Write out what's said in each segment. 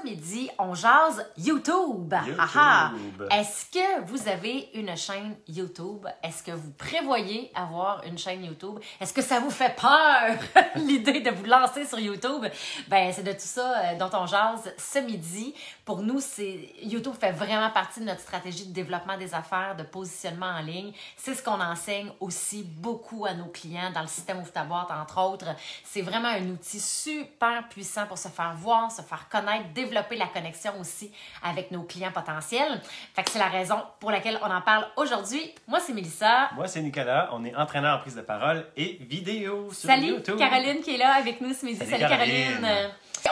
midi, on jase YouTube. Aha! Est-ce que vous avez une chaîne YouTube? Est-ce que vous prévoyez avoir une chaîne YouTube? Est-ce que ça vous fait peur, l'idée de vous lancer sur YouTube? Ben, c'est de tout ça dont on jase ce midi. Pour nous, YouTube fait vraiment partie de notre stratégie de développement des affaires, de positionnement en ligne. C'est ce qu'on enseigne aussi beaucoup à nos clients dans le système Ouvre ta boîte, entre autres. C'est vraiment un outil super puissant pour se faire voir, se faire connaître, développer la connexion aussi avec nos clients potentiels. Fait que c'est la raison pour laquelle on en parle aujourd'hui. Moi, c'est Mélissa. Moi, c'est Nicolas. On est entraîneur en prise de parole et vidéo sur YouTube. Salut, Caroline qui est là avec nous ce midi. Salut Caroline.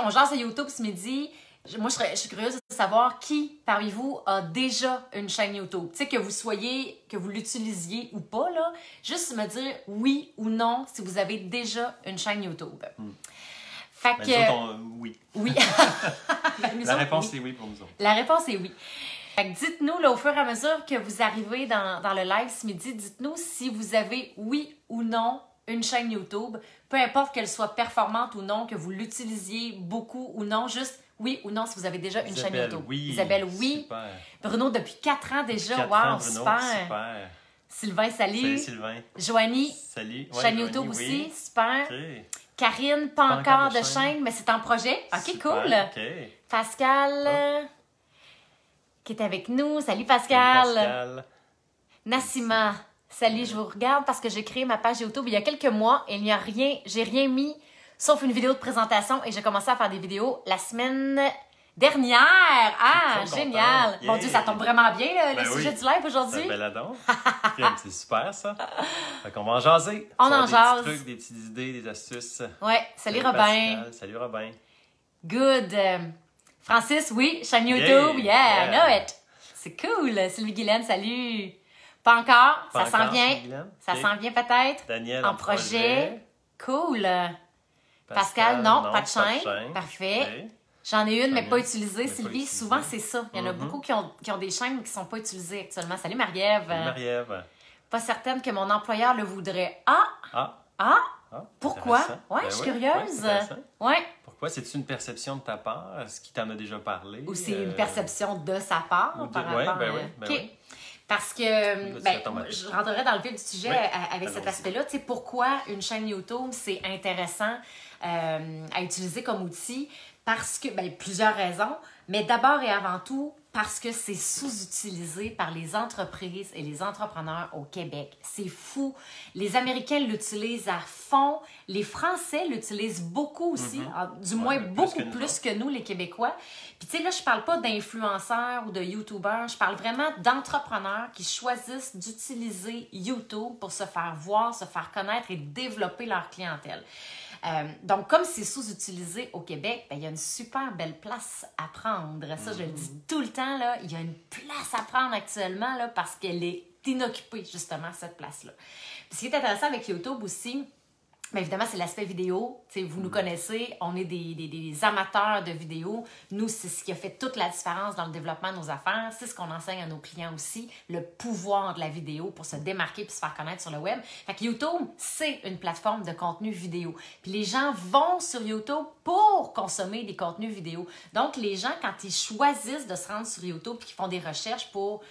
On jase sur YouTube ce midi. Moi, je suis curieuse de savoir qui, parmi vous, a déjà une chaîne YouTube. Tu sais, que vous l'utilisiez ou pas, là. Juste me dire oui ou non si vous avez déjà une chaîne YouTube. Fait que... oui. Oui. La réponse est oui pour nous autres. La réponse est oui. Fait que dites-nous, là, au fur et à mesure que vous arrivez dans le live ce midi, dites-nous si vous avez oui ou non une chaîne YouTube. Peu importe qu'elle soit performante ou non, que vous l'utilisiez beaucoup ou non, juste oui ou non si vous avez déjà une chaîne YouTube. Oui. Isabelle, oui. Super. Bruno, depuis 4 ans déjà. 4 wow, ans, Bruno, super. Sylvain, salut. Salut Sylvain. Joanie, salut. Ouais, chaîne Joanie, YouTube oui. aussi, super. Okay. Karine, pas encore de chaîne, mais c'est en projet. OK, super, cool. Okay. Pascal, qui est avec nous. Salut Pascal. Salut Pascal. Nassima, salut, je vous regarde parce que j'ai créé ma page YouTube il y a quelques mois et il n'y a rien, j'ai rien mis sauf une vidéo de présentation et j'ai commencé à faire des vidéos la semaine dernière. Ah, génial. Yeah. Mon Dieu, ça tombe vraiment bien, là, le sujet du live aujourd'hui. C'est beladon. C'est super, ça. Fait qu'on va en jaser. On en jase. Des petits trucs, des petites idées, des astuces. Ouais, salut Robin. Pascal. Salut Robin. Good. Francis, oui, chaîne YouTube. Yeah, I know it. C'est cool. Sylvie Guylaine, salut. Pas encore, ça s'en vient. Ça s'en vient peut-être. Daniel en projet. Cool. Pascal, non, pas de chaîne. Parfait. Okay. J'en ai une, mais pas utilisée. Sylvie, souvent c'est ça. Il y en a beaucoup qui ont des chaînes mais qui ne sont pas utilisées actuellement. Salut Marie-Ève. Salut Marie-Ève. Pas certaine que mon employeur le voudrait. Pourquoi? Ouais, je suis curieuse. Ouais. Pourquoi? C'est-tu une perception de ta part? Est-ce qu'il t'en a déjà parlé? Ou c'est une perception de sa part? Par rapport oui. Parce que je rentrerai dans le vif du sujet avec cet aspect-là. Tu sais, pourquoi une chaîne YouTube, c'est intéressant à utiliser comme outil? Parce que, plusieurs raisons, mais d'abord et avant tout, parce que c'est sous-utilisé par les entreprises et les entrepreneurs au Québec. C'est fou. Les Américains l'utilisent à fond. Les Français l'utilisent beaucoup aussi, du moins beaucoup plus que nous, les Québécois. Puis tu sais, là, je parle pas d'influenceurs ou de YouTubeurs, je parle vraiment d'entrepreneurs qui choisissent d'utiliser YouTube pour se faire voir, se faire connaître et développer leur clientèle. Donc, comme c'est sous-utilisé au Québec, il y a une super belle place à prendre. Ça, je le dis tout le temps, là, il y a une place à prendre actuellement là, parce qu'elle est inoccupée, justement, cette place-là. Puis, ce qui est intéressant avec YouTube aussi, bien évidemment, c'est l'aspect vidéo. T'sais, vous nous connaissez, on est des amateurs de vidéo. Nous, c'est ce qui a fait toute la différence dans le développement de nos affaires. C'est ce qu'on enseigne à nos clients aussi, le pouvoir de la vidéo pour se démarquer et se faire connaître sur le web. Fait que YouTube, c'est une plateforme de contenu vidéo. Puis les gens vont sur YouTube pour consommer des contenus vidéo. Donc, les gens, quand ils choisissent de se rendre sur YouTube et qu'ils font des recherches pour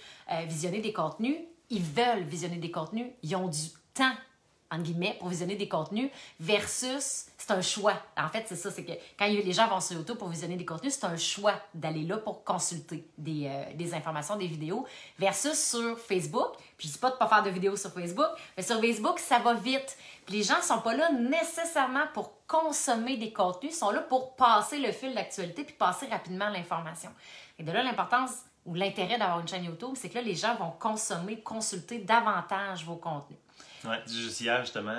visionner des contenus, ils veulent visionner des contenus, ils ont du temps entre guillemets, pour visionner des contenus, versus, c'est un choix. En fait, c'est ça, c'est que quand les gens vont sur YouTube pour visionner des contenus, c'est un choix d'aller là pour consulter des informations, des vidéos, versus sur Facebook. Puis je dis pas de pas faire de vidéos sur Facebook, mais sur Facebook, ça va vite. Puis les gens sont pas là nécessairement pour consommer des contenus, ils sont là pour passer le fil d'actualité puis passer rapidement l'information. Et de là, l'importance ou l'intérêt d'avoir une chaîne YouTube, c'est que là, les gens vont consommer, consulter davantage vos contenus. Oui, juste hier, justement,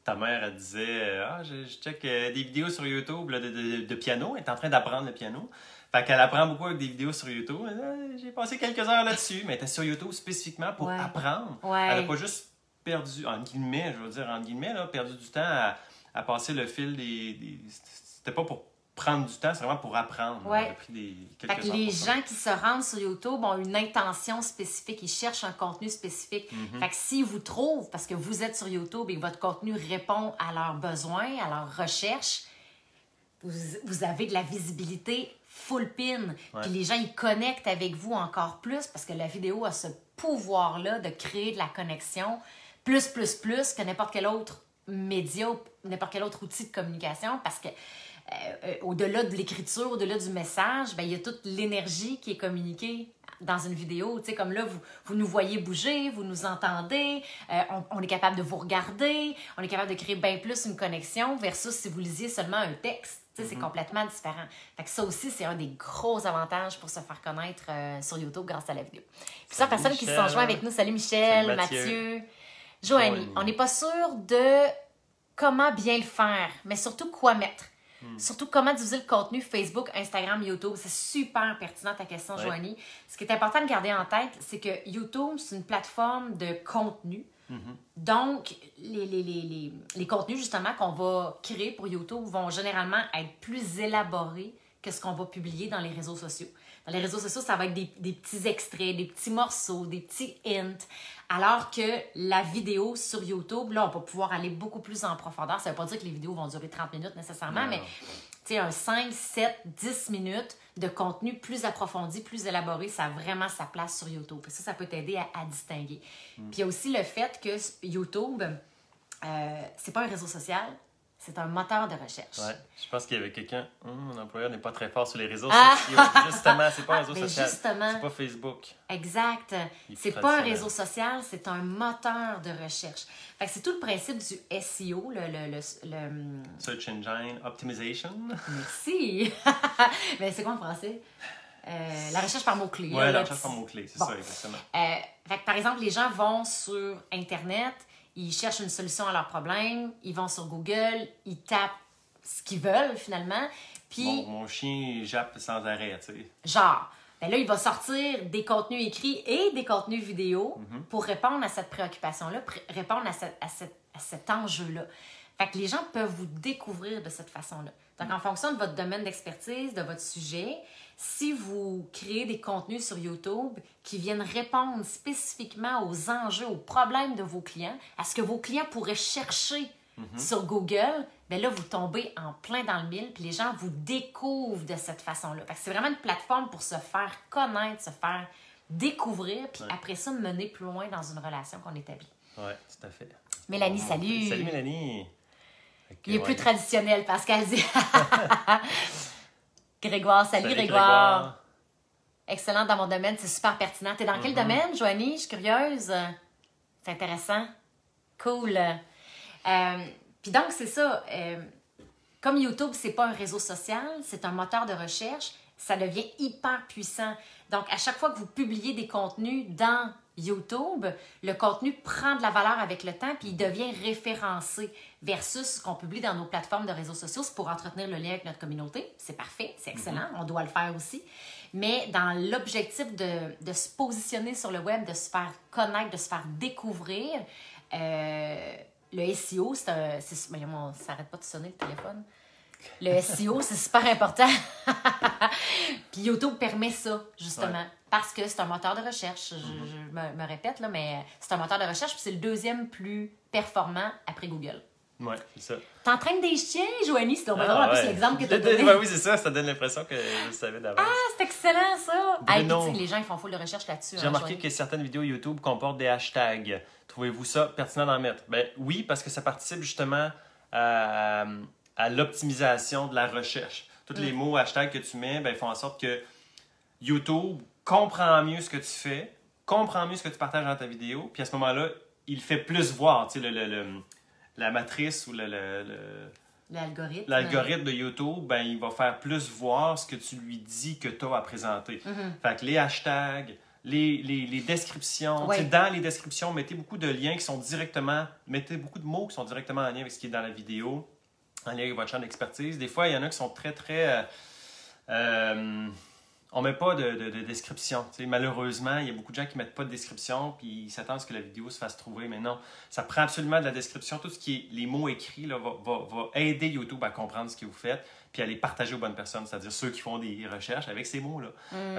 ta mère, elle disait je check des vidéos sur YouTube là, de piano. Elle est en train d'apprendre le piano. Fait qu'elle apprend beaucoup avec des vidéos sur YouTube. J'ai passé quelques heures là-dessus, mais elle était sur YouTube spécifiquement pour apprendre. Ouais. Elle n'a pas juste perdu, entre guillemets, perdu du temps à passer le fil C'était pas pour prendre du temps, c'est vraiment pour apprendre. Ouais. On a pris quelques heures les gens qui se rendent sur YouTube ont une intention spécifique, ils cherchent un contenu spécifique. Fait que s'ils vous trouvent, parce que vous êtes sur YouTube et que votre contenu répond à leurs besoins, à leurs recherches, vous avez de la visibilité full pin. Ouais. Puis les gens, ils connectent avec vous encore plus parce que la vidéo a ce pouvoir-là de créer de la connexion plus que n'importe quel autre média ou n'importe quel autre outil de communication parce que au-delà de l'écriture, au-delà du message, ben, il y a toute l'énergie qui est communiquée dans une vidéo. Tu sais, comme là, vous nous voyez bouger, vous nous entendez, on est capable de vous regarder, on est capable de créer bien plus une connexion versus si vous lisiez seulement un texte. Tu sais, c'est complètement différent. Fait que ça aussi, c'est un des gros avantages pour se faire connaître sur YouTube grâce à la vidéo. Puis ça, personne qui se sont joints avec nous. Salut Michel, Salut Mathieu. Joanie, on n'est pas sûr de comment bien le faire, mais surtout quoi mettre. Surtout comment diffuser le contenu Facebook, Instagram, YouTube. C'est super pertinent ta question, Joanie. Ce qui est important de garder en tête, c'est que YouTube, c'est une plateforme de contenu. Donc, les contenus, justement, qu'on va créer pour YouTube vont généralement être plus élaborés que ce qu'on va publier dans les réseaux sociaux. Dans les réseaux sociaux, ça va être des petits extraits, des petits morceaux, des petits hints. Alors que la vidéo sur YouTube, là, on va pouvoir aller beaucoup plus en profondeur. Ça ne veut pas dire que les vidéos vont durer 30 minutes nécessairement, mais tu sais, un 5, 7, 10 minutes de contenu plus approfondi, plus élaboré, ça a vraiment sa place sur YouTube. Ça peut t'aider à distinguer. Puis il y a aussi le fait que YouTube, c'est pas un réseau social, c'est un moteur de recherche. Ouais, je pense qu'il y avait quelqu'un, mon employeur n'est pas très fort sur les réseaux sociaux. Justement, c'est pas un réseau social. C'est pas Facebook. Exact. C'est pas un réseau social, c'est un moteur de recherche. Fait que c'est tout le principe du SEO, le Search Engine Optimization. Merci. Mais c'est quoi en français? La recherche par mots-clés. Oui, la recherche par mots-clés, c'est ça, exactement. Fait que, par exemple, les gens vont sur Internet, ils cherchent une solution à leur problème, ils vont sur Google, ils tapent ce qu'ils veulent finalement. Puis, mon chien jappe sans arrêt, tu sais. Genre, ben là, il va sortir des contenus écrits et des contenus vidéo pour répondre à cette préoccupation-là, répondre à cet enjeu-là. Fait que les gens peuvent vous découvrir de cette façon-là. Donc, en fonction de votre domaine d'expertise, de votre sujet, si vous créez des contenus sur YouTube qui viennent répondre spécifiquement aux enjeux, aux problèmes de vos clients, à ce que vos clients pourraient chercher sur Google, bien là, vous tombez en plein dans le mille, puis les gens vous découvrent de cette façon-là. Fait que c'est vraiment une plateforme pour se faire connaître, se faire découvrir, puis après ça, mener plus loin dans une relation qu'on établit. Oui, tout à fait. Mélanie, salut! Salut Mélanie! Il est plus traditionnel, Pascal dit. Grégoire, salut Grégoire. Excellent dans mon domaine, c'est super pertinent. T'es dans quel domaine, Joanie? Je suis curieuse. C'est intéressant. Cool. Puis donc, c'est ça. Comme YouTube, c'est pas un réseau social, c'est un moteur de recherche, ça devient hyper puissant. Donc, à chaque fois que vous publiez des contenus dans YouTube, le contenu prend de la valeur avec le temps puis il devient référencé versus ce qu'on publie dans nos plateformes de réseaux sociaux. C'est pour entretenir le lien avec notre communauté. C'est parfait, c'est excellent, on doit le faire aussi. Mais dans l'objectif de se positionner sur le web, de se faire connaître, de se faire découvrir, le SEO, ça n'arrête pas de sonner le téléphone. Le SEO, c'est super important. Puis YouTube permet ça, justement, parce que c'est un moteur de recherche. Je me répète, là, mais c'est un moteur de recherche, puis c'est le deuxième plus performant après Google. Oui, c'est ça. T'entraînes des chiens, Joanie? C'est en plus l'exemple que tu as donné. Oui, c'est ça donne l'impression que je le savais d'avance. Ah, c'est excellent, ça! Bruno, les gens, ils font full de recherche là-dessus. J'ai remarqué que certaines vidéos YouTube comportent des hashtags. Trouvez-vous ça pertinent d'en mettre? Ben oui, parce que ça participe justement à l'optimisation de la recherche. Tous les mots, hashtags que tu mets, ben, font en sorte que YouTube comprend mieux ce que tu fais, comprend mieux ce que tu partages dans ta vidéo, puis à ce moment-là, il fait plus voir, tu sais, la matrice ou l'algorithme de YouTube, ben, il va faire plus voir ce que tu lui dis que tu as à présenter. Fait que les hashtags, les descriptions, tu sais, dans les descriptions, mettez beaucoup de liens qui sont directement, mettez beaucoup de mots qui sont directement en lien avec ce qui est dans la vidéo, en lien avec votre champ d'expertise. Des fois, il y en a qui sont très, très... on ne met pas de description. Tu sais, malheureusement, il y a beaucoup de gens qui ne mettent pas de description puis ils s'attendent à ce que la vidéo se fasse trouver. Mais non, ça prend absolument de la description. Tout ce qui est les mots écrits là, va aider YouTube à comprendre ce que vous faites puis à les partager aux bonnes personnes, c'est-à-dire ceux qui font des recherches avec ces mots-là.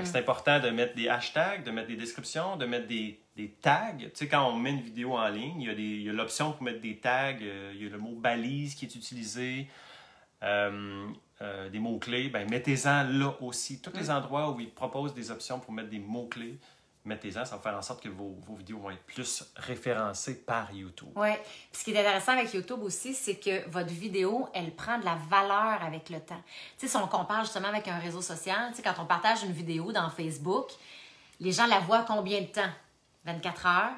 C'est important de mettre des hashtags, de mettre des descriptions, de mettre des tags. Tu sais, quand on met une vidéo en ligne, il y a l'option pour mettre des tags. Il y a le mot balise qui est utilisé. des mots-clés, ben mettez-en là aussi. Tous les endroits où ils proposent des options pour mettre des mots-clés, mettez-en, ça va faire en sorte que vos vidéos vont être plus référencées par YouTube. Oui. Puis ce qui est intéressant avec YouTube aussi, c'est que votre vidéo, elle prend de la valeur avec le temps. Tu sais, si on compare justement avec un réseau social, tu sais, quand on partage une vidéo dans Facebook, les gens la voient combien de temps? 24 heures?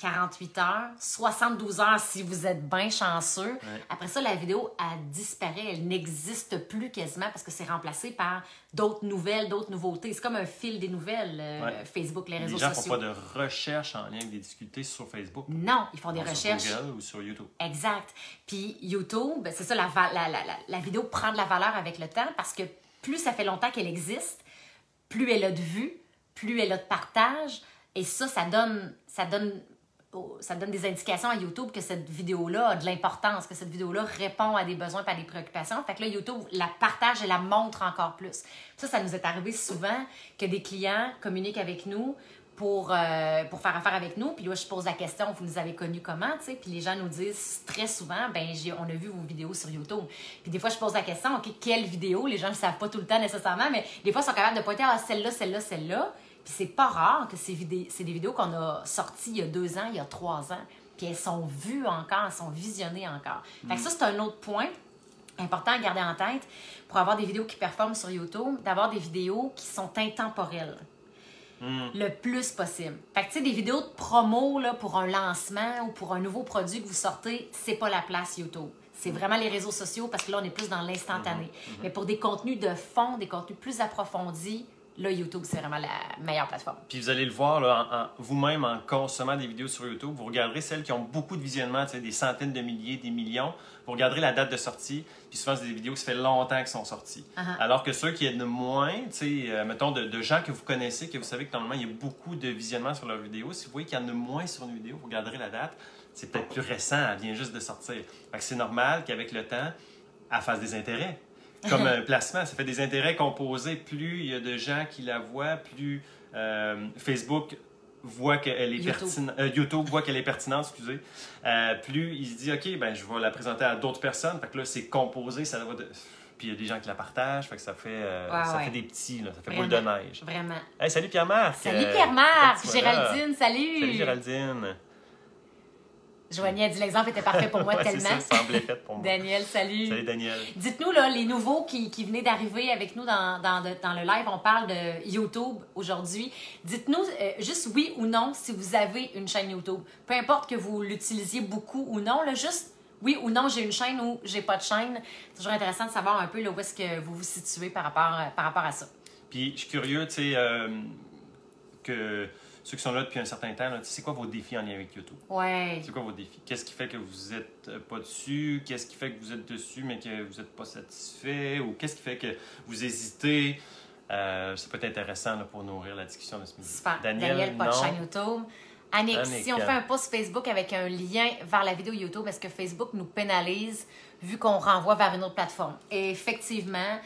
48 heures, 72 heures si vous êtes bien chanceux. Ouais. Après ça, la vidéo, elle disparaît. Elle n'existe plus quasiment parce que c'est remplacé par d'autres nouvelles, d'autres nouveautés. C'est comme un fil des nouvelles, Facebook, les réseaux sociaux. Les gens ne font pas de recherche en lien avec des difficultés sur Facebook. Non, ils font des recherches. Sur Google ou sur YouTube. Exact. Puis YouTube, c'est ça, la vidéo prend de la valeur avec le temps parce que plus ça fait longtemps qu'elle existe, plus elle a de vues, plus elle a de partages. Et ça donne des indications à YouTube que cette vidéo-là a de l'importance, que cette vidéo-là répond à des besoins et à des préoccupations. Fait que là, YouTube la partage et la montre encore plus. Ça nous est arrivé souvent que des clients communiquent avec nous pour faire affaire avec nous. Puis là, je pose la question, vous nous avez connus comment, tu sais? Puis les gens nous disent très souvent, on a vu vos vidéos sur YouTube. Puis des fois, je pose la question, OK, quelle vidéo? Les gens ne le savent pas tout le temps nécessairement, mais des fois, ils sont capables de pointer, celle-là, celle-là, celle-là. Puis c'est pas rare que c'est des vidéos qu'on a sorties il y a 2 ans, il y a 3 ans. Puis elles sont vues encore, elles sont visionnées encore. Fait que ça, c'est un autre point important à garder en tête pour avoir des vidéos qui performent sur YouTube, d'avoir des vidéos qui sont intemporelles. Le plus possible. Fait que tu sais, des vidéos de promo là, pour un lancement ou pour un nouveau produit que vous sortez, c'est pas la place YouTube. C'est vraiment les réseaux sociaux parce que là, on est plus dans l'instantané. Mais pour des contenus de fond, des contenus plus approfondis, là, YouTube, c'est vraiment la meilleure plateforme. Puis vous allez le voir, là, vous-même, en consommant des vidéos sur YouTube, vous regarderez celles qui ont beaucoup de visionnements, des centaines de milliers, des millions. Vous regarderez la date de sortie, puis souvent, c'est des vidéos qui ça fait longtemps qu'elles sont sorties. Alors que ceux qui aident moins, mettons, de gens que vous connaissez, que vous savez que normalement, il y a beaucoup de visionnements sur leurs vidéos, si vous voyez qu'il y en a moins sur une vidéo, vous regarderez la date, c'est peut-être plus récent, elle vient juste de sortir. Fait que c'est normal qu'avec le temps, elle fasse des intérêts. Comme un placement, ça fait des intérêts composés. Plus il y a de gens qui la voient, plus Facebook voit qu'elle est pertinente. YouTube voit qu'elle est pertinente, excusez. Plus il se dit, OK, ben, je vais la présenter à d'autres personnes. Fait que là, c'est composé, ça va de... Puis il y a des gens qui la partagent, fait que ça fait, fait des petits, là, ça fait boule de neige. Vraiment. Hey, salut Pierre-Marc! Salut Pierre-Marc! Géraldine, salut! Salut Géraldine! Joanie a dit l'exemple était parfait pour moi tellement. C'est ça, semblait fait pour moi. Daniel, salut. Salut Daniel. Dites-nous, là, les nouveaux qui venaient d'arriver avec nous dans le live, on parle de YouTube aujourd'hui. Dites-nous juste oui ou non si vous avez une chaîne YouTube. Peu importe que vous l'utilisiez beaucoup ou non, là, juste oui ou non, j'ai une chaîne ou j'ai pas de chaîne. C'est toujours intéressant de savoir un peu là, où est-ce que vous vous situez par rapport à ça. Puis je suis curieux, tu sais, que... Ceux qui sont là depuis un certain temps, c'est quoi vos défis en lien avec YouTube? Ouais. C'est quoi vos défis? Qu'est-ce qui fait que vous n'êtes pas dessus? Qu'est-ce qui fait que vous êtes dessus mais que vous n'êtes pas satisfait? Ou qu'est-ce qui fait que vous hésitez? Ça peut être intéressant là, pour nourrir la discussion de ce midi. Super. Daniel, pas de chaîne YouTube. Annick, si on fait un post Facebook avec un lien vers la vidéo YouTube, est-ce que Facebook nous pénalise vu qu'on renvoie vers une autre plateforme? Et effectivement...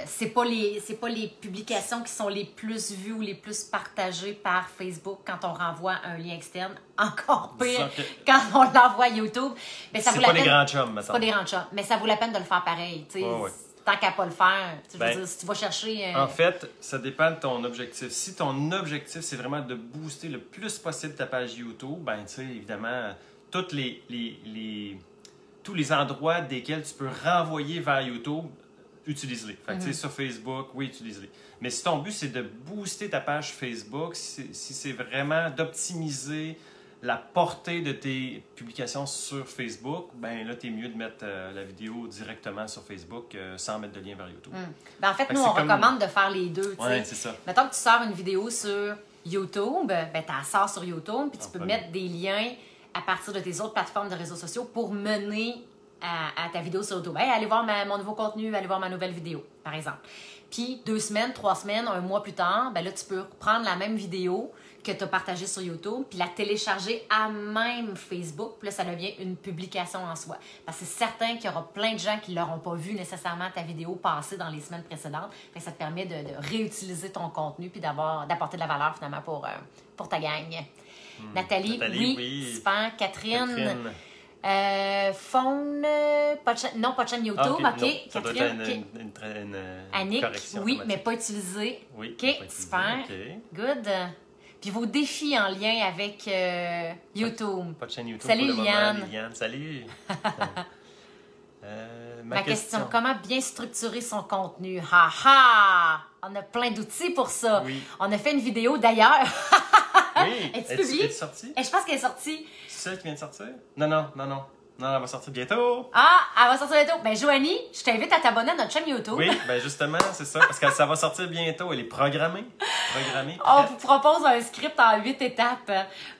c'est pas les publications qui sont les plus vues ou les plus partagées par Facebook quand on renvoie un lien externe. Encore pire quand on l'envoie à YouTube. Mais ça c'est pas des grands chums, c'est pas des grands chums, mais ça vaut la peine de le faire pareil. Tant qu'à pas le faire. Je veux dire, si tu vas chercher... En fait, ça dépend de ton objectif. Si ton objectif, c'est vraiment de booster le plus possible ta page YouTube, ben tu sais, évidemment, tous les endroits desquels tu peux renvoyer vers YouTube, utilise-les. Fait que, sur Facebook, oui, utilise-les. Mais si ton but, c'est de booster ta page Facebook, si c'est vraiment d'optimiser la portée de tes publications sur Facebook, ben là, t'es mieux de mettre la vidéo directement sur Facebook sans mettre de lien vers YouTube. Ben, en fait, nous, on recommande de faire les deux. Oui, c'est ça. Mettons que tu sors une vidéo sur YouTube, ben, tu la sors sur YouTube, puis tu peux mettre des liens à partir de tes autres plateformes de réseaux sociaux pour mener à ta vidéo sur YouTube. Hey, allez voir mon nouveau contenu, allez voir ma nouvelle vidéo, par exemple. Puis 2 semaines, 3 semaines, 1 mois plus tard, ben là, tu peux prendre la même vidéo que tu as partagée sur YouTube, puis la télécharger à même Facebook. Puis là, ça devient une publication en soi. Parce que c'est certain qu'il y aura plein de gens qui ne l'auront pas vu nécessairement ta vidéo passée dans les semaines précédentes. Fait que ça te permet de réutiliser ton contenu puis d'apporter de la valeur finalement pour ta gang. Nathalie, oui, super. Catherine. Phone, non, pas de chaîne YouTube, Ah, OK. non, ça doit Catherine, être une Annick, correction oui, automatique. mais pas utilisé. Oui, OK, pas utilisé, super. OK. Good. Puis vos défis en lien avec YouTube. Pas de chaîne YouTube Salut, pour le moment, Liliane. Liliane. Salut! Ma question, comment bien structurer son contenu? Ha ha! On a plein d'outils pour ça. Oui. On a fait une vidéo d'ailleurs. Oui! Es-tu publiée? Es-tu sortie? Et je pense qu'elle est sortie. C'est celle qui vient de sortir? Non, elle va sortir bientôt! Ah, elle va sortir bientôt. Ben, Joanie, je t'invite à t'abonner à notre chaîne YouTube. Oui, ben justement, c'est ça, parce que ça va sortir bientôt. Elle est programmée. On vous propose un script en 8 étapes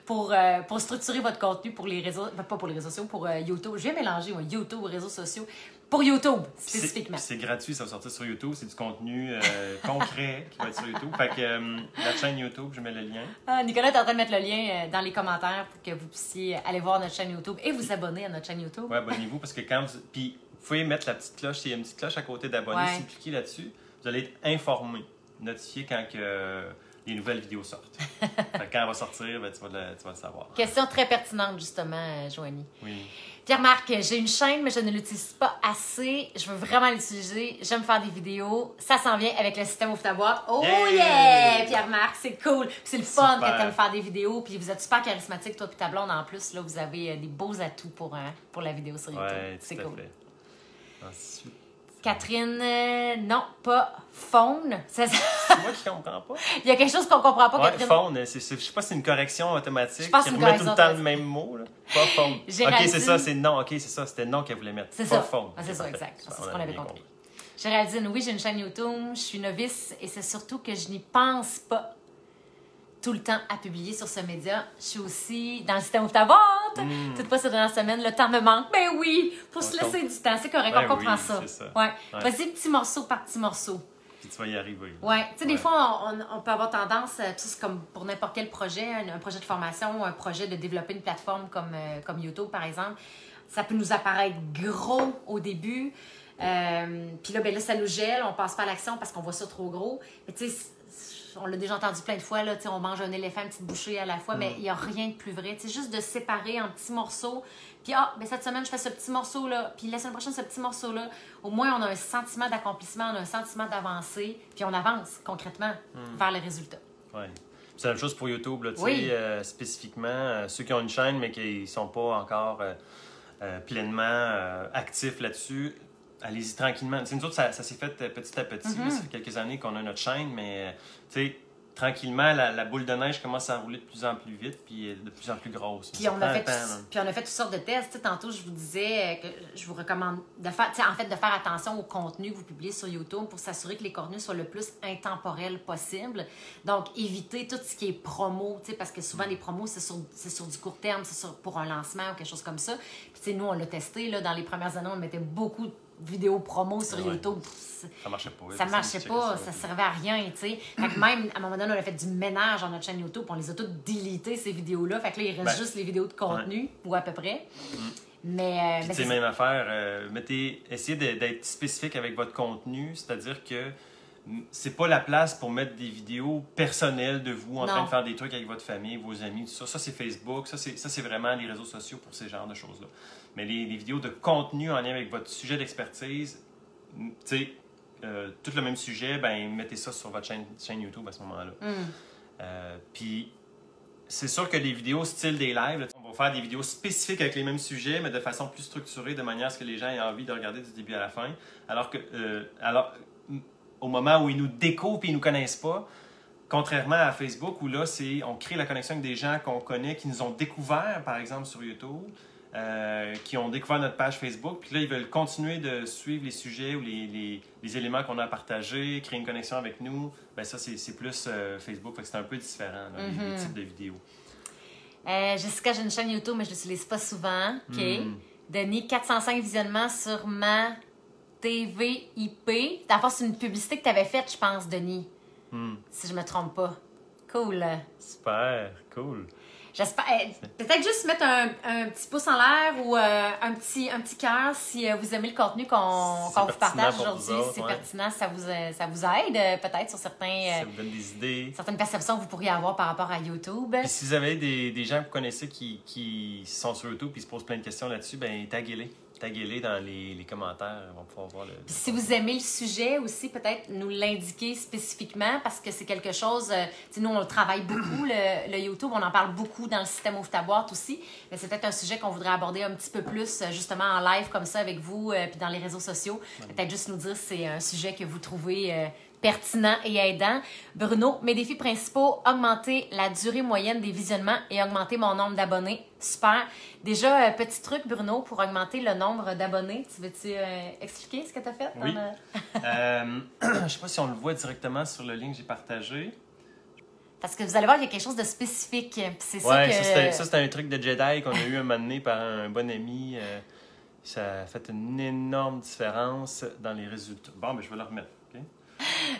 pour structurer votre contenu pour les réseaux, pas pour les réseaux sociaux, pour YouTube. Je vais mélanger moi, YouTube, réseaux sociaux. Pour YouTube, spécifiquement. C'est gratuit, ça va sortir sur YouTube. C'est du contenu concret qui va être sur YouTube. Fait que la chaîne YouTube, je mets le lien. Ah, Nicolas est en train de mettre le lien dans les commentaires pour que vous puissiez aller voir notre chaîne YouTube et vous abonner à notre chaîne YouTube. Oui, abonnez-vous parce que quand vous. Puis, vous pouvez mettre la petite cloche. Il y a une petite cloche à côté d'abonner. Ouais. Si vous cliquez là-dessus, vous allez être informé, notifié quand que, les nouvelles vidéos sortent. Fait que quand elle va sortir, ben, tu vas le savoir. Question très pertinente, justement, Joanie. Oui. Pierre-Marc, j'ai une chaîne, mais je ne l'utilise pas assez. Je veux vraiment l'utiliser. J'aime faire des vidéos. Ça s'en vient avec le système Ouvre ta boîte. Oh yeah! Pierre-Marc, c'est cool. Puis c'est le fun Super. quand t'aimes faire des vidéos. Puis vous êtes super charismatique, toi et ta blonde en plus. Là, vous avez des beaux atouts pour la vidéo sur YouTube. Ouais, c'est tout à cool. fait. Ensuite, Catherine, non, pas phone. c'est moi qui comprends pas. Il y a quelque chose qu'on comprend pas, Ouais, Catherine. phone, je sais pas si c'est une correction automatique Je pense qui que c'est une remet tout le correction temps le même mot. Là. Pas phone. Géraldine. Ok, c'est ça, c'est non. Ok, c'est ça, c'était non qu'elle voulait mettre. C'est pas ça. phone. Ah, c'est Ok, ça, parfait. exact. Super, C'est ce on qu'on a avait bien compris. Géraldine, oui, j'ai une chaîne YouTube, je suis novice et c'est surtout que je n'y pense pas tout le temps à publier sur ce média. Je suis aussi dans le système Ouvre ta boîte. Toutefois, ces dernières semaines, le temps me manque. Ben oui, faut se laisser du temps. C'est correct, Ben on comprend oui, ça. c'est ça. Ouais. Ouais. Vas-y, petit morceau par petit morceau. Puis tu vas y arriver. Ouais, tu sais, des Ouais. fois, on peut avoir tendance, c'est comme pour n'importe quel projet, un projet de formation, un projet de développer une plateforme comme YouTube, par exemple, ça peut nous apparaître gros au début. Puis là, ben là, ça nous gèle, on passe pas à l'action parce qu'on voit ça trop gros. Mais tu sais, on l'a déjà entendu plein de fois, là, tu sais, on mange un éléphant, une petite bouchée à la fois, mais il n'y a rien de plus vrai. Tu sais, juste de séparer en petits morceaux. Puis, ben cette semaine, je fais ce petit morceau-là. Puis la semaine prochaine, ce petit morceau-là. Au moins, on a un sentiment d'accomplissement, on a un sentiment d'avancer. Puis on avance concrètement vers le résultat. Ouais. C'est la même chose pour YouTube, là, tu sais, Oui. spécifiquement, ceux qui ont une chaîne mais qui ne sont pas encore pleinement actifs là-dessus. Allez-y tranquillement. Tu sais, nous autres, ça s'est fait petit à petit. Ça fait quelques années qu'on a notre chaîne, mais tu sais, tranquillement, la boule de neige commence à rouler de plus en plus vite puis de plus en plus grosse. Puis on a fait toutes sortes de tests. Tu sais, tantôt, je vous disais que je vous recommande de faire, tu sais, en fait, de faire attention au contenu que vous publiez sur YouTube pour s'assurer que les contenus soient le plus intemporels possible. Donc, éviter tout ce qui est promo, tu sais, parce que souvent, les promos, c'est sur du court terme, pour un lancement ou quelque chose comme ça. Puis, tu sais, nous, on l'a testé, là, dans les premières années, on mettait beaucoup de vidéos promo sur YouTube. Ça marchait pas. Ça marchait pas, ça servait à rien, tu sais. Fait que même, à un moment donné, on a fait du ménage dans notre chaîne YouTube, on les a toutes déletées, ces vidéos-là. Fait que là, il reste juste les vidéos de contenu, ou à peu près. Mais c'est même affaire. Essayez d'être spécifique avec votre contenu, c'est-à-dire que c'est pas la place pour mettre des vidéos personnelles de vous en train de faire des trucs avec votre famille, vos amis, tout ça. Ça, c'est Facebook. Ça, c'est vraiment les réseaux sociaux pour ces genres de choses-là. Mais les vidéos de contenu en lien avec votre sujet d'expertise, tu sais, tout le même sujet, ben mettez ça sur votre chaîne YouTube à ce moment-là. Puis, c'est sûr que les vidéos style des lives, là, on va faire des vidéos spécifiques avec les mêmes sujets, mais de façon plus structurée, de manière à ce que les gens aient envie de regarder du début à la fin. Alors au moment où ils nous découvrent et ils nous connaissent pas, contrairement à Facebook, où là, on crée la connexion avec des gens qu'on connaît, qui nous ont découvert, par exemple, sur YouTube, qui ont découvert notre page Facebook, puis là, ils veulent continuer de suivre les sujets ou les éléments qu'on a à partager, créer une connexion avec nous. Bien, ça, c'est plus Facebook, fait que c'est un peu différent, là, les types de vidéos. Jessica, j'ai une chaîne YouTube, mais je ne l'utilise pas souvent. OK. Denis, 405 visionnements sur ma TV IP. D'abord, c'est une publicité que tu avais faite, je pense, Denis. Si je me trompe pas. Cool. Super, cool. J'espère. Peut-être juste mettre un petit pouce en l'air ou un petit cœur si vous aimez le contenu qu'on vous partage aujourd'hui. C'est pertinent, ça vous aide peut-être sur certains. Ça vous donne des idées. Certaines perceptions que vous pourriez avoir par rapport à YouTube. Puis si vous avez des gens que vous connaissez qui sont sur YouTube et se posent plein de questions là-dessus, ben taguez-les. Taguez-les dans les commentaires, on va pouvoir voir le... Puis si vous aimez le sujet aussi, peut-être nous l'indiquer spécifiquement parce que c'est quelque chose... nous, on travaille beaucoup, le YouTube, on en parle beaucoup dans le système Ouvre ta boîte aussi, mais c'est peut-être un sujet qu'on voudrait aborder un petit peu plus justement en live comme ça avec vous, puis dans les réseaux sociaux. Peut-être juste nous dire si c'est un sujet que vous trouvez... pertinent et aidant. Bruno, mes défis principaux, augmenter la durée moyenne des visionnements et augmenter mon nombre d'abonnés. Super. Déjà, petit truc, Bruno, pour augmenter le nombre d'abonnés. Tu veux-tu expliquer ce que tu as fait? Oui. Je ne sais pas si on le voit directement sur le lien que j'ai partagé. Parce que vous allez voir, il y a quelque chose de spécifique. C'est ça, c'était un truc de Jedi qu'on a eu un moment donné par un bon ami. Ça a fait une énorme différence dans les résultats. Bon, ben je vais le remettre. Okay?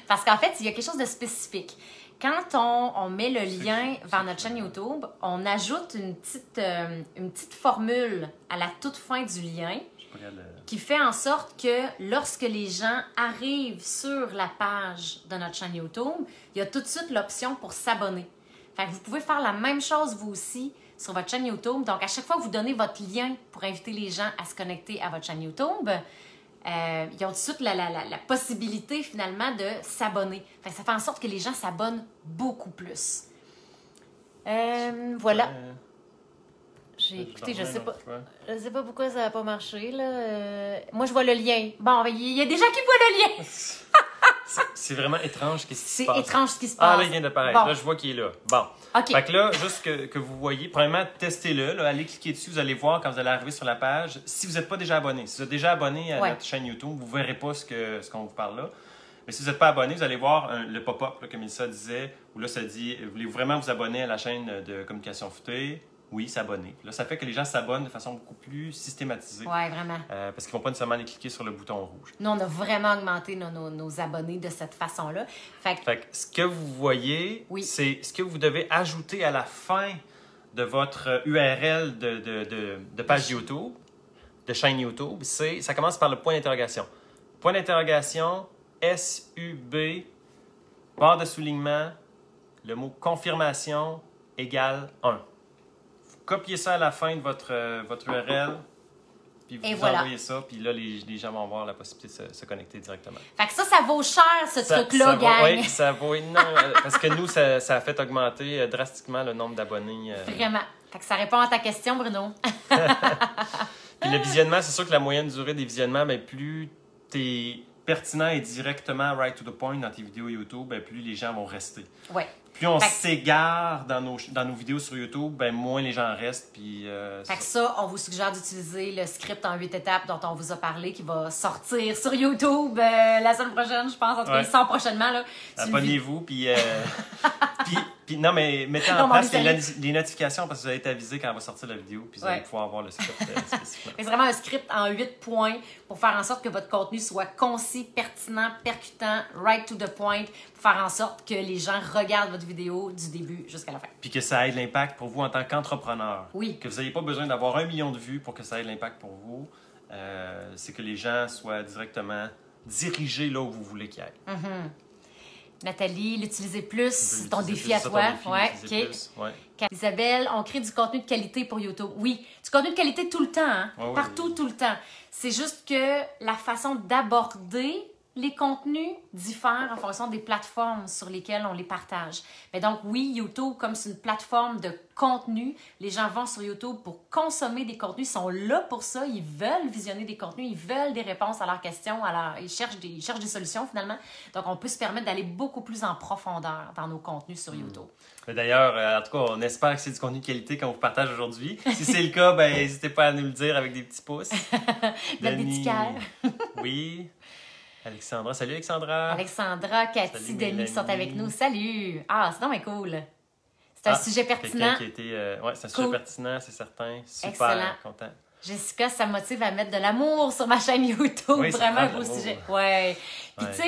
Parce qu'en fait, il y a quelque chose de spécifique. Quand on met le lien vers notre chaîne YouTube, on ajoute une petite formule à la toute fin du lien qui fait en sorte que lorsque les gens arrivent sur la page de notre chaîne YouTube, il y a tout de suite l'option pour s'abonner. Fait que vous pouvez faire la même chose vous aussi sur votre chaîne YouTube. Donc, à chaque fois que vous donnez votre lien pour inviter les gens à se connecter à votre chaîne YouTube, ils ont tout de suite la possibilité finalement de s'abonner. Ça fait en sorte que les gens s'abonnent beaucoup plus. Voilà. Écoutez, je sais pas pourquoi ça n'a pas marché. Là. Moi, je vois le lien. Bon, il y a des gens qui voient le lien. C'est vraiment étrange ce qui se passe. C'est étrange ce qui se passe. Ah, là, il vient d'apparaître. Bon. Là, je vois qu'il est là. Bon. OK. Fait que là, juste que vous voyez, premièrement, testez-le. Là, allez cliquer dessus, vous allez voir quand vous allez arriver sur la page. Si vous n'êtes pas déjà abonné, si vous êtes déjà abonné à notre chaîne YouTube, vous ne verrez pas ce qu'on vous parle là. Mais si vous n'êtes pas abonné, vous allez voir le pop-up, là, comme Mélissa disait, où là, ça dit « Voulez-vous vraiment vous abonner à la chaîne de Communication Futée? » Oui, s'abonner. Là, ça fait que les gens s'abonnent de façon beaucoup plus systématisée. Oui, vraiment. Parce qu'ils ne vont pas nécessairement aller cliquer sur le bouton rouge. Nous, on a vraiment augmenté nos abonnés de cette façon-là. Fait que ce que vous voyez, c'est ce que vous devez ajouter à la fin de votre URL de page YouTube, de chaîne YouTube. Ça commence par le point d'interrogation. Point d'interrogation, SUB, barre de soulignement, le mot confirmation égale 1. Copiez ça à la fin de votre URL, puis vous envoyez ça, puis là, les gens vont avoir la possibilité de se connecter directement. Fait que ça vaut cher, ce truc-là, gang! Oui, ça vaut énormément, parce que nous, ça a fait augmenter drastiquement le nombre d'abonnés. Vraiment. Fait que ça répond à ta question, Bruno. Puis le visionnement, c'est sûr que la moyenne durée des visionnements, bien, plus t'es pertinent et directement right to the point dans tes vidéos YouTube, bien, plus les gens vont rester. Oui. Plus on s'égare dans nos vidéos sur YouTube, ben moins les gens restent. Puis, fait que ça, on vous suggère d'utiliser le script en 8 étapes dont on vous a parlé, qui va sortir sur YouTube la semaine prochaine, je pense. En tout cas, il sort prochainement. Là. Abonnez-vous, puis non, mais mettez en place les notifications parce que vous allez être avisé quand elle va sortir la vidéo, puis vous allez pouvoir avoir le script spécifiquement. C'est vraiment un script en 8 points pour faire en sorte que votre contenu soit concis, pertinent, percutant, right to the point, pour faire en sorte que les gens regardent votre vidéo du début jusqu'à la fin. Puis que ça ait l'impact pour vous en tant qu'entrepreneur. Oui. Que vous n'ayez pas besoin d'avoir 1 million de vues pour que ça ait l'impact pour vous. C'est que les gens soient directement dirigés là où vous voulez qu'ils aillent. Nathalie, l'utiliser plus, c'est ton défi à toi. Isabelle, on crée du contenu de qualité pour YouTube. Oui, du contenu de qualité tout le temps, hein? Partout, tout le temps. C'est juste que la façon d'aborder les contenus diffèrent en fonction des plateformes sur lesquelles on les partage. Mais donc, oui, YouTube, comme c'est une plateforme de contenu, les gens vont sur YouTube pour consommer des contenus, ils sont là pour ça, ils veulent visionner des contenus, ils veulent des réponses à leurs questions, ils cherchent des solutions finalement. Donc, on peut se permettre d'aller beaucoup plus en profondeur dans nos contenus sur YouTube. D'ailleurs, en tout cas, on espère que c'est du contenu de qualité qu'on vous partage aujourd'hui. Si c'est le cas, ben n'hésitez pas à nous le dire avec des petits pouces. Mettre des petits cœurs. Oui. Alexandra, salut Alexandra. Alexandra, Cathy, salut, Denis sont avec nous. Salut! Ah, c'est donc cool. C'est un sujet pertinent. Qui a été, c'est un sujet pertinent, c'est certain. Super excellent. Content. Jessica, ça me motive à mettre de l'amour sur ma chaîne YouTube. Oui, vraiment un beau sujet. Ouais. Puis tu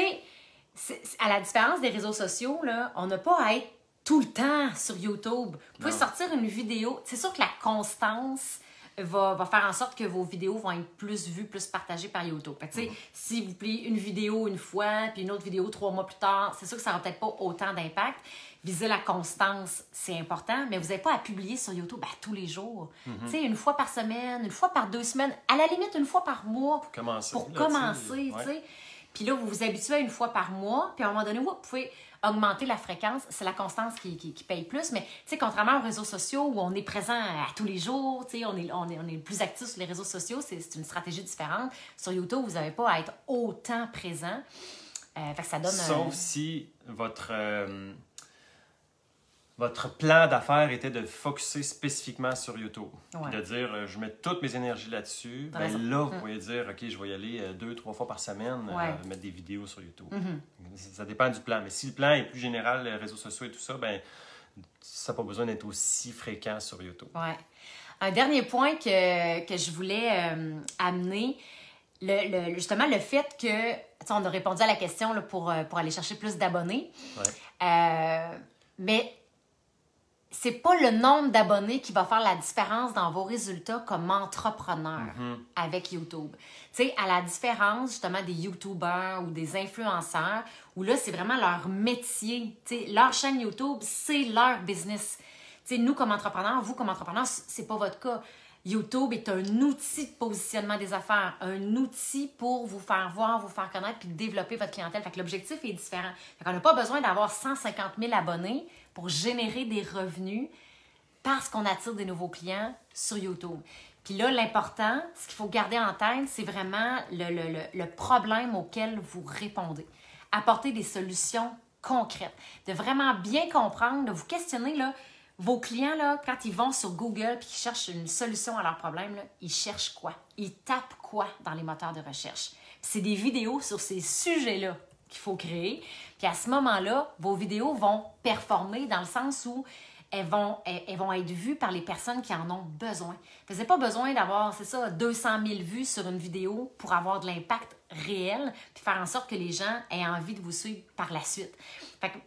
sais, à la différence des réseaux sociaux, là, on n'a pas à être tout le temps sur YouTube. Vous pouvez sortir une vidéo. C'est sûr que la constance va faire en sorte que vos vidéos vont être plus vues, plus partagées par YouTube. Fait que, si vous pliez une vidéo une fois, puis une autre vidéo 3 mois plus tard, c'est sûr que ça n'aura peut-être pas autant d'impact. Viser la constance, c'est important, mais vous n'avez pas à publier sur YouTube tous les jours. Tu sais, une fois par semaine, une fois par 2 semaines, à la limite une fois par mois. Pour commencer. Tu sais. Puis là, vous vous habituez à une fois par mois, puis à un moment donné, vous pouvez augmenter la fréquence. C'est la constance qui paye plus. Mais, tu sais, contrairement aux réseaux sociaux où on est présent à tous les jours, tu sais, on est plus actif sur les réseaux sociaux, c'est une stratégie différente. Sur YouTube, vous n'avez pas à être autant présent. Fait que ça donne... Sauf si votre plan d'affaires était de focusser spécifiquement sur YouTube. Ouais. De dire, je mets toutes mes énergies là-dessus. Ben là, vous pouvez dire, OK, je vais y aller 2-3 fois par semaine, mettre des vidéos sur YouTube. Ça dépend du plan. Mais si le plan est plus général, les réseaux sociaux et tout ça, ben ça n'a pas besoin d'être aussi fréquent sur YouTube. Ouais. Un dernier point que je voulais amener, justement le fait que, on a répondu à la question là, pour aller chercher plus d'abonnés. Ouais. Mais c'est pas le nombre d'abonnés qui va faire la différence dans vos résultats comme entrepreneur avec YouTube. Tu sais, à la différence justement des YouTubers ou des influenceurs, où là, c'est vraiment leur métier. Tu sais, leur chaîne YouTube, c'est leur business. Tu sais, nous, comme entrepreneurs, vous, comme entrepreneurs, c'est pas votre cas. YouTube est un outil de positionnement des affaires, un outil pour vous faire voir, vous faire connaître puis développer votre clientèle. Fait que l'objectif est différent. Fait qu'on n'a pas besoin d'avoir 150 000 abonnés pour générer des revenus parce qu'on attire des nouveaux clients sur YouTube. Puis là, l'important, ce qu'il faut garder en tête, c'est vraiment le problème auquel vous répondez. Apporter des solutions concrètes. De vraiment bien comprendre, de vous questionner, là, vos clients, là, quand ils vont sur Google et qu'ils cherchent une solution à leur problème, là, ils cherchent quoi? Ils tapent quoi dans les moteurs de recherche? Puis c'est des vidéos sur ces sujets-là qu'il faut créer. Puis à ce moment-là, vos vidéos vont performer dans le sens où elles vont être vues par les personnes qui en ont besoin. Vous n'avez pas besoin d'avoir, 200 000 vues sur une vidéo pour avoir de l'impact réel puis faire en sorte que les gens aient envie de vous suivre par la suite. Fait que,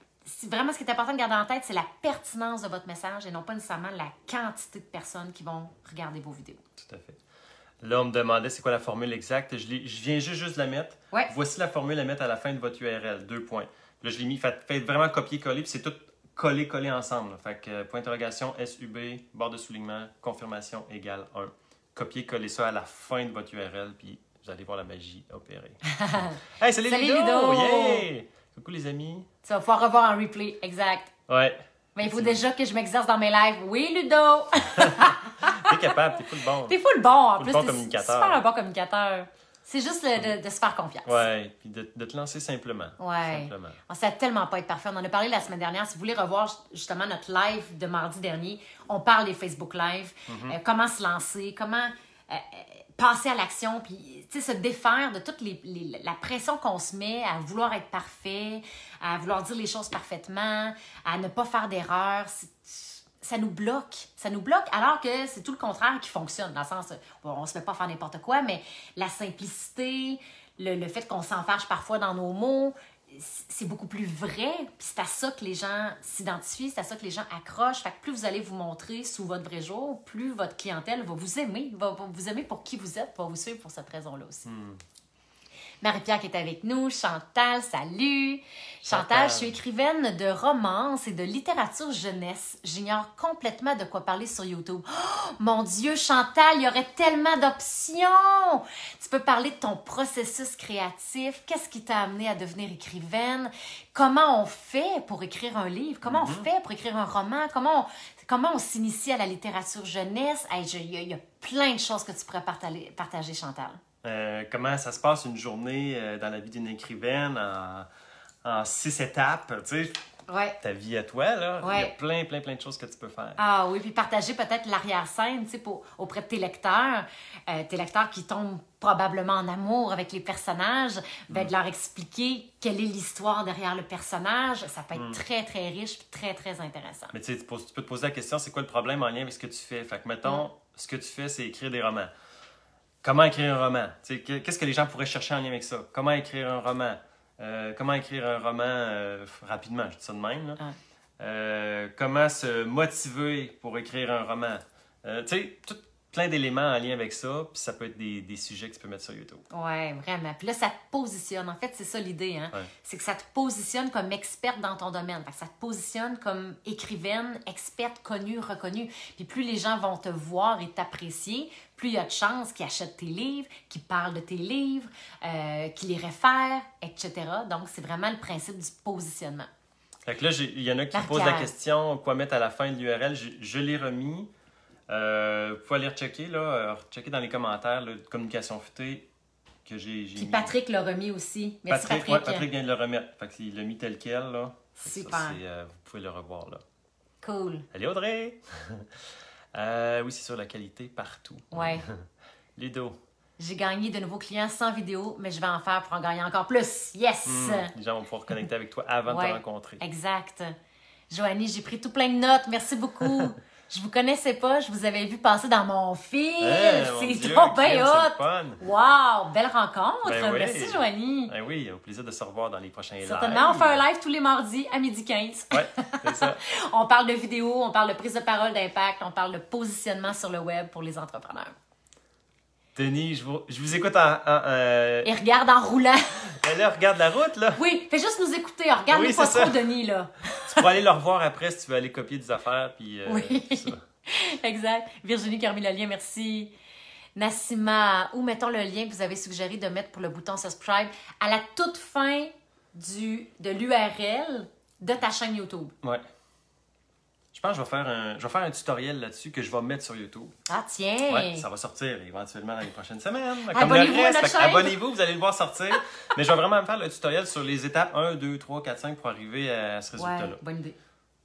vraiment, ce qui est important de garder en tête, c'est la pertinence de votre message et non pas nécessairement la quantité de personnes qui vont regarder vos vidéos. Tout à fait. Là, on me demandait c'est quoi la formule exacte. Je viens juste de la mettre. Ouais. Voici la formule à mettre à la fin de votre URL. 2 points. Là, je l'ai mis. Faites vraiment copier-coller, puis c'est tout collé ensemble. Là. Fait que point d'interrogation, SUB, barre de soulignement, confirmation égale 1. Copier-coller ça à la fin de votre URL, puis vous allez voir la magie opérer. Hey, salut Ludo! Yeah! Coucou les amis. Tu vas pouvoir revoir en replay, exact. Ouais. Mais il faut déjà que je m'exerce dans mes lives. Oui, Ludo! T'es capable, t'es full bon. T'es full bon, en plus. Bon T'es communicateur. super un bon communicateur. C'est juste de se faire confiance. Ouais, puis de te lancer simplement. Ouais. Simplement. On ne sait tellement pas être parfait. On en a parlé la semaine dernière. Si vous voulez revoir justement notre live de mardi dernier, on parle des Facebook Live, comment se lancer, comment passer à l'action, puis se défaire de toute la pression qu'on se met à vouloir être parfait, à vouloir dire les choses parfaitement, à ne pas faire d'erreurs. Ça nous bloque. Ça nous bloque alors que c'est tout le contraire qui fonctionne. Dans le sens, on ne se met pas à faire n'importe quoi, mais la simplicité, le fait qu'on s'enfarge parfois dans nos mots, c'est beaucoup plus vrai. Puis c'est à ça que les gens s'identifient, c'est à ça que les gens accrochent. Fait que plus vous allez vous montrer sous votre vrai jour, plus votre clientèle va vous aimer, va vous aimer pour qui vous êtes, va vous suivre pour cette raison-là aussi. Marie-Pierre qui est avec nous, Chantal, salut! Chantal, je suis écrivaine de romances et de littérature jeunesse. J'ignore complètement de quoi parler sur YouTube. Oh, mon Dieu, Chantal, il y aurait tellement d'options! Tu peux parler de ton processus créatif. Qu'est-ce qui t'a amené à devenir écrivaine? Comment on fait pour écrire un livre? Comment on fait pour écrire un roman? Comment on s'initie à la littérature jeunesse? Il y a plein de choses que tu pourrais partager, Chantal. Comment ça se passe une journée dans la vie d'une écrivaine en 6 étapes, tu sais, ta vie à toi, là. Il y a plein de choses que tu peux faire. Ah oui, puis partager peut-être l'arrière-scène, tu sais, auprès de tes lecteurs qui tombent probablement en amour avec les personnages, de leur expliquer quelle est l'histoire derrière le personnage. Ça peut être très, très riche et très, très intéressant. Mais tu sais, tu peux te poser la question, c'est quoi le problème en lien avec ce que tu fais? Fait que, mettons, ce que tu fais, c'est écrire des romans. Comment écrire un roman? Qu'est-ce que les gens pourraient chercher en lien avec ça? Comment écrire un roman? Comment écrire un roman rapidement? Je dis ça de même. Là. comment se motiver pour écrire un roman. Tu sais, plein d'éléments en lien avec ça, puis ça peut être des sujets que tu peux mettre sur YouTube. Oui, vraiment. Puis là, ça te positionne. En fait, c'est ça l'idée, hein? Ouais. C'est que ça te positionne comme experte dans ton domaine. Fait que ça te positionne comme écrivaine, experte, connue, reconnue. Puis plus les gens vont te voir et t'apprécier, plus il y a de chances qu'ils achètent tes livres, qu'ils parlent de tes livres, qu'ils les réfèrent, etc. Donc, c'est vraiment le principe du positionnement. Fait que là, il y en a qui posent la question, quoi mettre à la fin de l'URL. Je l'ai remis. Vous pouvez aller rechecker, là, rechecker dans les commentaires là, de Communication Futée que j'ai mis. Puis Patrick l'a remis aussi. Merci Patrick. Ouais, Patrick vient de le remettre. Fait qu'il l'a mis tel quel. Là. Super. Ça, vous pouvez le revoir là. Cool. Allez Audrey! Oui, c'est sur la qualité partout. Ouais. Ludo. J'ai gagné de nouveaux clients sans vidéo, mais je vais en faire pour en gagner encore plus. Yes! Les gens vont pouvoir connecter avec toi avant de te rencontrer. Exact. Joanie, j'ai pris tout plein de notes. Merci beaucoup. Je vous connaissais pas, je vous avais vu passer dans mon fil. C'est trop bien hot! Wow! Belle rencontre! Ben oui. Merci, Joanie! Ben oui, au plaisir de se revoir dans les prochains lives. Certainement, on fait un live tous les mardis à 12h15. Oui, c'est ça. On parle de vidéo, on parle de prise de parole d'impact, on parle de positionnement sur le web pour les entrepreneurs. Denis, je vous écoute Et regarde en roulant. Ben là, regarde la route, là. Oui, fais juste nous écouter. Regarde-nous pas trop, Denis, là. Tu pourras aller le revoir après si tu veux aller copier des affaires. Puis, oui, ça. Exact. Virginie qui a remis le lien, merci. Nassima, où mettons le lien que vous avez suggéré de mettre pour le bouton subscribe à la toute fin de l'URL de ta chaîne YouTube. Ouais. Je pense que je vais faire un tutoriel là-dessus que je vais mettre sur YouTube. Ah, tiens! Ouais, ça va sortir éventuellement dans les prochaines semaines. Comme le reste, abonnez-vous, vous allez le voir sortir. Mais je vais vraiment me faire le tutoriel sur les étapes 1, 2, 3, 4, 5 pour arriver à ce résultat-là. Ouais, bonne idée.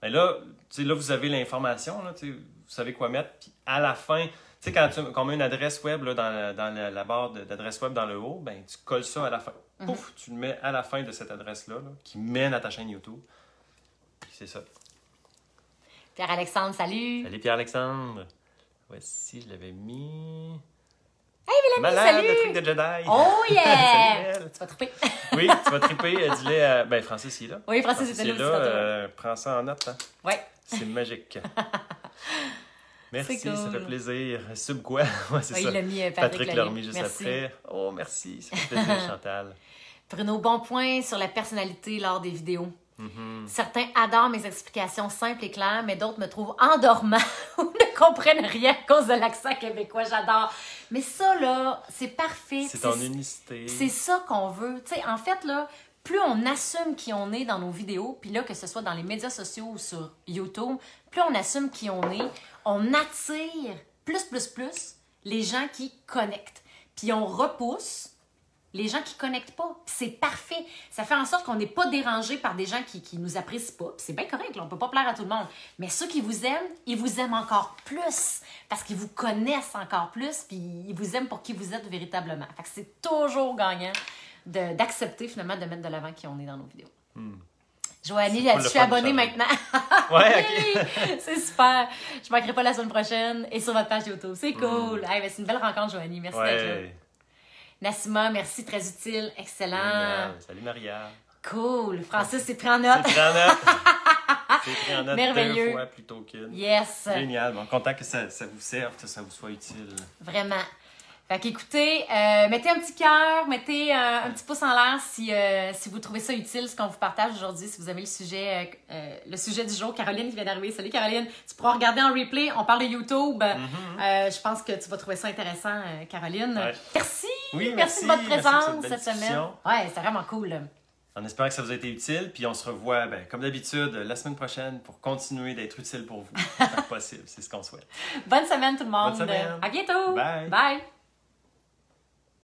Mais là, vous avez l'information, là, vous savez quoi mettre. Puis à la fin, quand on met une adresse web là, dans la barre d'adresse web dans le haut, ben, tu colles ça à la fin. Pouf, tu le mets à la fin de cette adresse-là là, qui mène à ta chaîne YouTube. Puis c'est ça. Pierre-Alexandre, salut! Salut Pierre-Alexandre! Voici, je l'avais mis... Hey Mélanie, Malade, salut! le truc de Jedi! Oh yeah! Salut, tu vas triper! Oui, tu vas triper. Dis-le ben, Francis, il est là. Oui, Francis était là aussi. Prends ça en note. Hein. Oui. C'est magique. Merci, cool. Ça fait plaisir. Sub quoi? Ouais, c'est ça. Il l'a mis, Patrick l'a remis juste après. Oh, merci. Ça fait plaisir, Chantal. Bruno, bon point sur la personnalité lors des vidéos. Certains adorent mes explications simples et claires, mais d'autres me trouvent endormant ou ne comprennent rien à cause de l'accent québécois. J'adore. Mais ça, là, c'est parfait. C'est ton unicité. C'est ça qu'on veut. Tu sais, en fait, là, plus on assume qui on est dans nos vidéos, puis là, que ce soit dans les médias sociaux ou sur YouTube, plus on assume qui on est, on attire plus les gens qui connectent. Puis on repousse les gens qui ne connectent pas. Puis c'est parfait. Ça fait en sorte qu'on n'est pas dérangé par des gens qui nous apprécient pas. Puis c'est bien correct, là, on ne peut pas plaire à tout le monde. Mais ceux qui vous aiment, ils vous aiment encore plus parce qu'ils vous connaissent encore plus, puis ils vous aiment pour qui vous êtes véritablement. Fait que c'est toujours gagnant d'accepter finalement de mettre de l'avant qui on est dans nos vidéos. Joanie, je suis abonnée maintenant. Ouais, OK. C'est super. Je ne manquerai pas la semaine prochaine et sur votre page YouTube. C'est cool. Hey, c'est une belle rencontre, Joanie. Merci d'être là. Nassima, merci, très utile, excellent. Génial. Salut Maria. Cool. Francis, c'est pris en note. C'est pris en note. C'est pris en note Merveilleux. 2 fois plutôt qu'une. Yes. Génial. Bon, content que ça vous serve, que ça vous soit utile. Vraiment. Fait qu'écoutez, mettez un petit cœur, mettez un petit pouce en l'air si vous trouvez ça utile, ce qu'on vous partage aujourd'hui, si vous aimez le sujet du jour. Caroline qui vient d'arriver. Salut Caroline. Tu pourras regarder en replay. On parle de YouTube. Je pense que tu vas trouver ça intéressant, Caroline. Ouais. Merci. Oui, merci de votre présence cette semaine. Ouais, c'est vraiment cool. On espère que ça vous a été utile. Puis on se revoit, comme d'habitude, la semaine prochaine pour continuer d'être utile pour vous. C'est possible. C'est ce qu'on souhaite. Bonne semaine tout le monde. Bonne semaine. À bientôt. Bye. Bye.